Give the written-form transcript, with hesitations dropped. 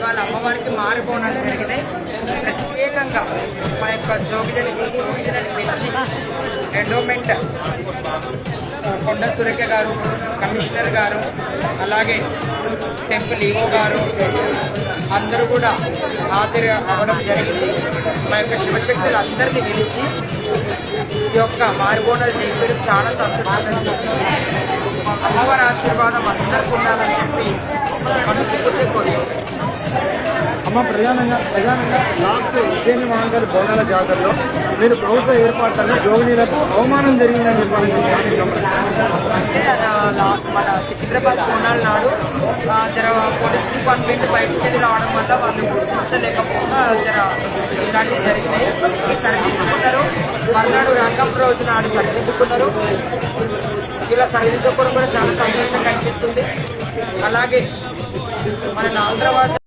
ఇవాళ అమ్మవారికి మారిపోవడానికి జరిగినాయి. ప్రత్యేకంగా మా యొక్క జోగిదని పెంచి ఎండోమెంట్ కొండ సురేఖ గారు, కమిషనర్ గారు, అలాగే టెంపుల్ ఈవో గారు అందరూ కూడా హాజరు అవ్వడం జరిగింది. మా యొక్క శివశక్తులు అందరినీ గెలిచి ఈ యొక్క మారుబోనలు తెలిపేందుకు చాలా సంతోషంగా అనిపిస్తుంది. అమ్మవారి ఆశీర్వాదం అందరికీ ఉండాలని చెప్పి మనసుకుంటే కోరుకుంటున్నాను. అమ్మ ప్రధానంగా లాస్ట్ ఉజ్జయిని మహంకాళి బోనాల జాతరలో మీరు ప్రభుత్వ ఏర్పాట్లను జోగినీలకు అవమానం జరిగిందని చెప్పాలని అంటే మన సికింద్రాబాద్ బోనాల నాడు పోలీస్ డిపార్ట్మెంట్ బయటికి వెళ్ళి రావడం వల్ల వాళ్ళు గుర్తించలేకపోగా ఇలాంటివి జరిగినాయి. ఈ సరిదిద్దుకున్నారు. మర్నాడు రంగం రోజు నాడు సరిదిద్దుకున్నారు. ఇలా సరిదిద్దుకోవడం కూడా చాలా సంతోషంగా అనిపిస్తుంది. అలాగే మన ఆంధ్రవాస